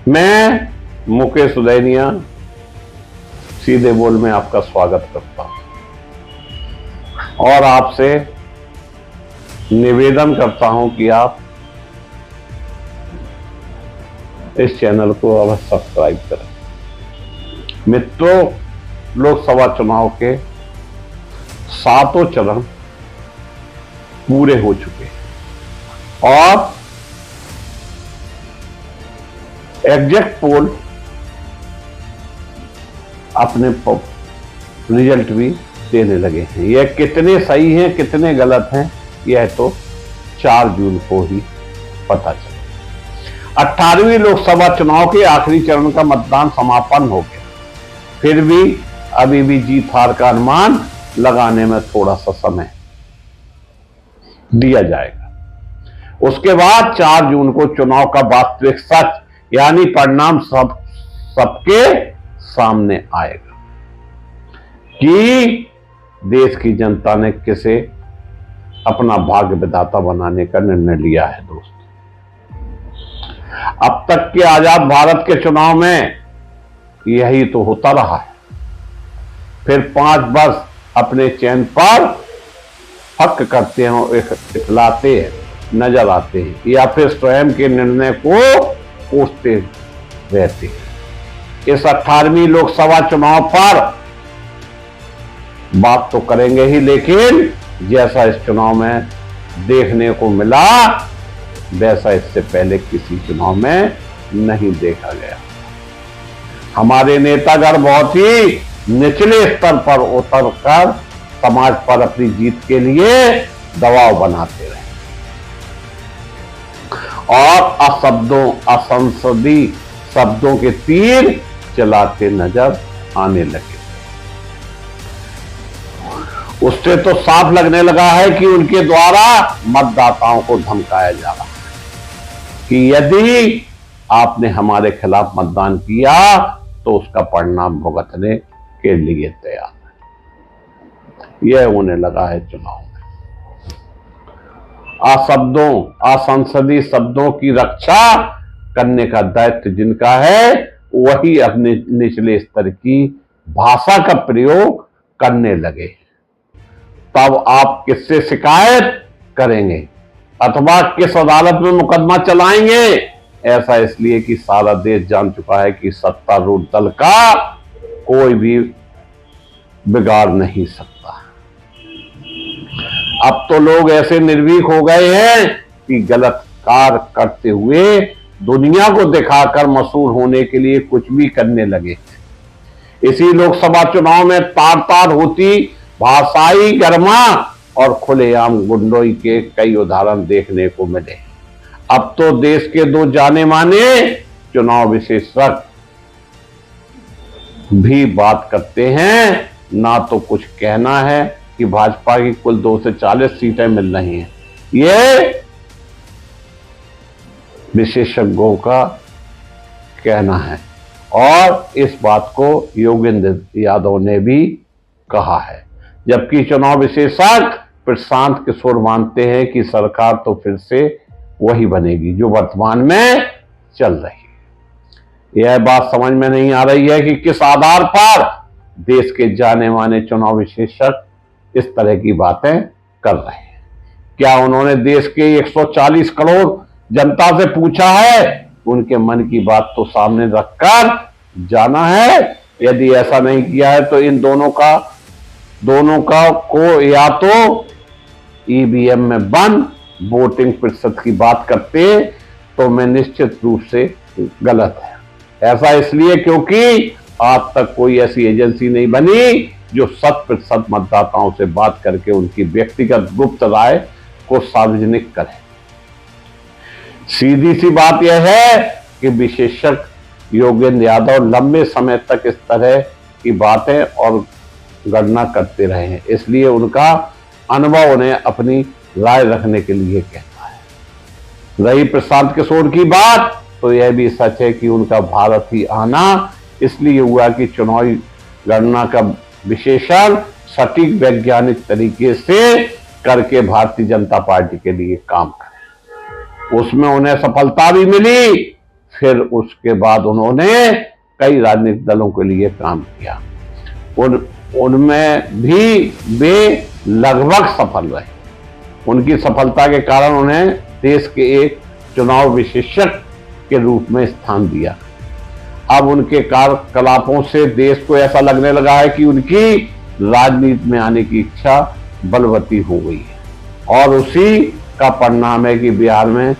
मैं मुकेश उदैनिया सीधे बोल में आपका स्वागत करता हूं और आपसे निवेदन करता हूं कि आप इस चैनल को अवश्य सब्सक्राइब करें। मित्रों, लोकसभा चुनाव के 7 चरण पूरे हो चुके हैं और एग्जैक्ट पोल अपने रिजल्ट भी देने लगे हैं। यह कितने सही हैं कितने गलत हैं यह तो 4 जून को ही पता चले। 18वीं लोकसभा चुनाव के आखिरी चरण का मतदान समापन हो गया, फिर भी अभी भी जीत हार का अनुमान लगाने में थोड़ा सा समय दिया जाएगा। उसके बाद 4 जून को चुनाव का वास्तविक सच यानी परिणाम सबके सामने आएगा कि देश की जनता ने किसे अपना भाग्य विधाता बनाने का निर्णय लिया है। दोस्तों, अब तक के आजाद भारत के चुनाव में यही तो होता रहा है। फिर 5 वर्ष अपने चैन पर हक करते हैं, इखलाते नजर आते हैं या फिर स्वयं के निर्णय को कोसते रहते हैं। इस 18वीं लोकसभा चुनाव पर बात तो करेंगे ही, लेकिन जैसा इस चुनाव में देखने को मिला वैसा इससे पहले किसी चुनाव में नहीं देखा गया। हमारे नेतागण बहुत ही निचले स्तर पर उतरकर समाज पर अपनी जीत के लिए दबाव बनाते रहे और असंसदीय शब्दों के तीर चलाते नजर आने लगे। उससे तो साफ लगने लगा है कि उनके द्वारा मतदाताओं को धमकाया जा रहा है कि यदि आपने हमारे खिलाफ मतदान किया तो उसका परिणाम भुगतने के लिए तैयार है। यह होने लगा है चुनाव में। असंसदीय शब्दों की रक्षा करने का दायित्व जिनका है वही अपने निचले स्तर की भाषा का प्रयोग करने लगे। तब आप किससे शिकायत करेंगे अथवा किस अदालत में मुकदमा चलाएंगे? ऐसा इसलिए कि सारा देश जान चुका है कि सत्तारूढ़ दल का कोई भी बिगाड़ नहीं सकता। अब तो लोग ऐसे निर्भीक हो गए हैं कि गलत कार्य करते हुए दुनिया को दिखाकर मशहूर होने के लिए कुछ भी करने लगे। इसी लोकसभा चुनाव में तार तार होती भाषाई गर्मा और खुलेआम गुंडोई के कई उदाहरण देखने को मिले। अब तो देश के 2 जाने माने चुनाव विशेषज्ञ भी बात करते हैं। ना तो कुछ कहना है कि भाजपा की कुल 2 से 40 सीटें मिल रही हैं, ये विशेषज्ञों का कहना है और इस बात को योगेंद्र यादव ने भी कहा है। जबकि चुनाव विशेषज्ञ प्रशांत किशोर मानते हैं कि सरकार तो फिर से वही बनेगी जो वर्तमान में चल रही है। यह बात समझ में नहीं आ रही है कि किस आधार पर देश के जाने माने चुनाव विशेषज्ञ इस तरह की बातें कर रहे हैं। क्या उन्होंने देश के 140 करोड़ जनता से पूछा है? उनके मन की बात तो सामने रखकर जाना है। यदि ऐसा नहीं किया है तो इन दोनों का को या तो ईवीएम में बंद वोटिंग प्रतिशत की बात करते तो मैं निश्चित रूप से गलत है। ऐसा इसलिए क्योंकि आज तक कोई ऐसी एजेंसी नहीं बनी जो 100% मतदाताओं से बात करके उनकी व्यक्तिगत गुप्त राय को सार्वजनिक करे। सीधी सी बात यह है कि विशेषज्ञ योगेंद्र यादव लंबे समय तक इस तरह की बातें और गणना करते रहे हैं, इसलिए उनका अनुभव उन्हें अपनी राय रखने के लिए कहता है। रही प्रशांत किशोर की बात तो यह भी सच है कि उनका भारत ही आना इसलिए हुआ कि चुनावी गणना का विश्लेषण सटीक वैज्ञानिक तरीके से करके भारतीय जनता पार्टी के लिए काम करें। उसमें उन्हें सफलता भी मिली, फिर उसके बाद उन्होंने कई राजनीतिक दलों के लिए काम किया। उनमें भी वे लगभग सफल रहे। उनकी सफलता के कारण उन्हें देश के एक चुनाव विशेषज्ञ के रूप में स्थान दिया। अब उनके कार्यकलापों से देश को ऐसा लगने लगा है कि उनकी राजनीति में आने की इच्छा बलवती हो गई है और उसी का परिणाम है कि बिहार में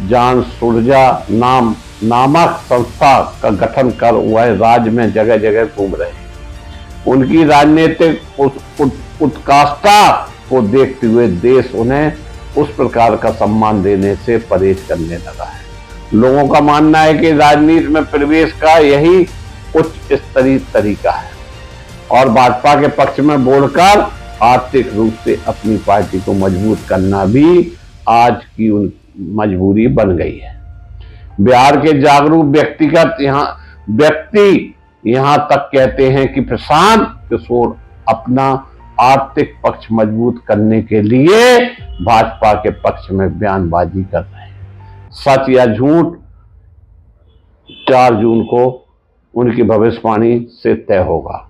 जान सुरजा नामक संस्था का गठन कर वह राज्य में जगह जगह घूम रहे हैं। उनकी राजनीतिक उत्कृष्टता को देखते हुए देश उन्हें उस प्रकार का सम्मान देने से परहेज करने लगा है। लोगों का मानना है कि राजनीति में प्रवेश का यही उच्च स्तरीय तरीका है और भाजपा के पक्ष में बोलकर आर्थिक रूप से अपनी पार्टी को मजबूत करना भी आज की उन मजबूरी बन गई है। बिहार के जागरूक व्यक्ति यहां तक कहते हैं कि प्रशांत किशोर अपना आर्थिक पक्ष मजबूत करने के लिए भाजपा के पक्ष में बयानबाजी कर रहे हैं। सच या झूठ 4 जून को उनकी भविष्यवाणी से तय होगा।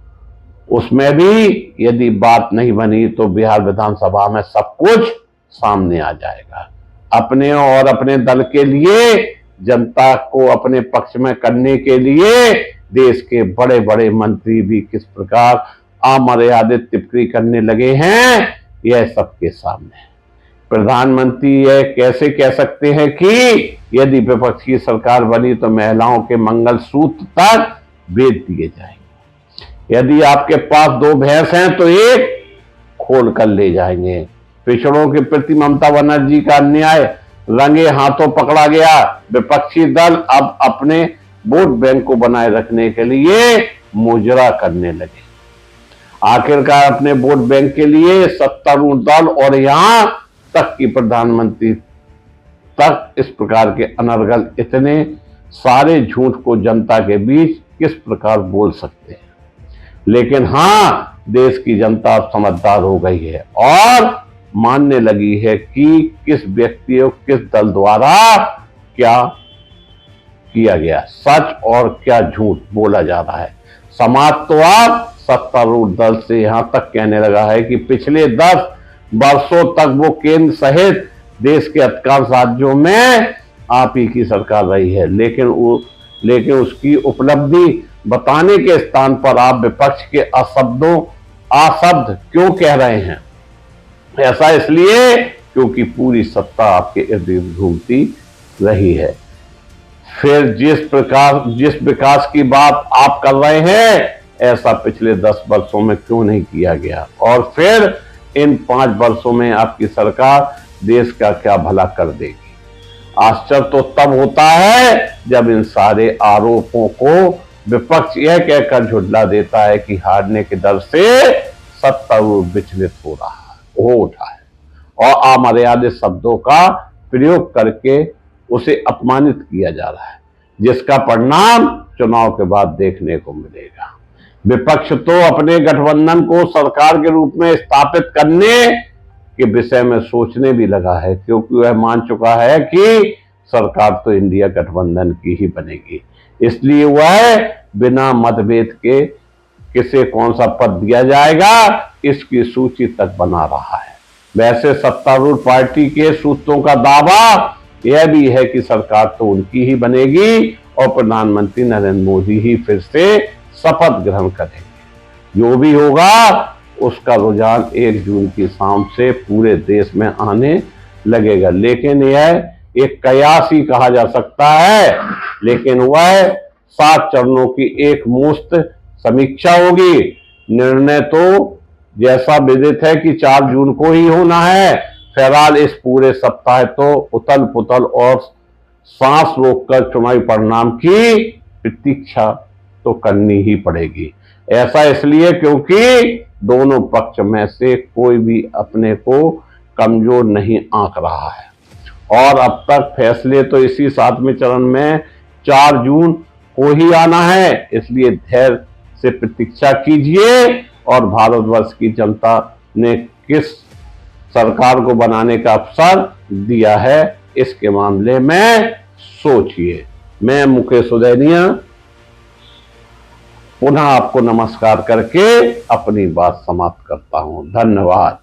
उसमें भी यदि बात नहीं बनी तो बिहार विधानसभा में सब कुछ सामने आ जाएगा। अपने और अपने दल के लिए, जनता को अपने पक्ष में करने के लिए देश के बड़े बड़े मंत्री भी किस प्रकार अमर्यादित टिप्पणी करने लगे हैं, यह सबके सामने है। प्रधानमंत्री यह कैसे कह सकते हैं कि यदि विपक्ष की सरकार बनी तो महिलाओं के मंगलसूत्र तक बेच दिए जाएंगे। यदि आपके पास 2 भैंस हैं तो एक खोल कर ले जाएंगे। पिछड़ों के प्रति ममता बनर्जी का अन्याय रंगे हाथों पकड़ा गया। विपक्षी दल अब अपने वोट बैंक को बनाए रखने के लिए मुजरा करने लगे। आखिरकार अपने वोट बैंक के लिए सत्तारूढ़ दल और यहां तक कि प्रधानमंत्री तक इस प्रकार के अनर्गल इतने सारे झूठ को जनता के बीच किस प्रकार बोल सकते हैं। लेकिन हां, देश की जनता अब समझदार हो गई है और मानने लगी है कि किस व्यक्ति और किस दल द्वारा क्या किया गया, सच और क्या झूठ बोला जा रहा है। समाज तो अब सत्तारूढ़ दल से यहां तक कहने लगा है कि पिछले 10 वर्षों तक वो केंद्र सहित देश के अधिकांश राज्यों में आप ही की सरकार रही है, लेकिन उसकी उपलब्धि बताने के स्थान पर आप विपक्ष के अशब्द क्यों कह रहे हैं? ऐसा इसलिए क्योंकि पूरी सत्ता आपके इर्द गिर्द घूमती रही है। फिर जिस विकास की बात आप कर रहे हैं, ऐसा पिछले 10 वर्षों में क्यों नहीं किया गया? और फिर इन 5 वर्षों में आपकी सरकार देश का क्या भला कर देगी? आश्चर्य तो तब होता है जब इन सारे आरोपों को विपक्ष यह कहकर झुठला देता है कि हारने के डर से सत्तारूढ़ विचलित हो उठा है और अमर्यादित शब्दों का प्रयोग करके उसे अपमानित किया जा रहा है, जिसका परिणाम चुनाव के बाद देखने को मिलेगा। विपक्ष तो अपने गठबंधन को सरकार के रूप में स्थापित करने के विषय में सोचने भी लगा है, क्योंकि वह मान चुका है कि सरकार तो इंडिया गठबंधन की ही बनेगी। इसलिए वह बिना मतभेद के किसे कौन सा पद दिया जाएगा इसकी सूची तक बना रहा है। वैसे सत्तारूढ़ पार्टी के सूत्रों का दावा यह भी है कि सरकार तो उनकी ही बनेगी और प्रधानमंत्री नरेंद्र मोदी ही फिर से शपथ ग्रहण करेंगे। जो भी होगा उसका रुझान 1 जून की शाम से पूरे देश में आने लगेगा। लेकिन यह एक कयास ही कहा जा सकता है, लेकिन वह 7 चरणों की एक मुश्त समीक्षा होगी। निर्णय तो जैसा विदित है कि 4 जून को ही होना है। फिलहाल इस पूरे सप्ताह तो उथल पुथल और सांस रोककर चुनावी परिणाम की प्रतीक्षा तो करनी ही पड़ेगी। ऐसा इसलिए क्योंकि दोनों पक्ष में से कोई भी अपने को कमजोर नहीं आंक रहा है और अब तक फैसले तो इसी 7वें चरण में 4 जून को ही आना है। इसलिए धैर्य से प्रतीक्षा कीजिए और भारतवर्ष की जनता ने किस सरकार को बनाने का अवसर दिया है इसके मामले में सोचिए। मैं मुकेश उदैनिया पुनः आपको नमस्कार करके अपनी बात समाप्त करता हूं। धन्यवाद।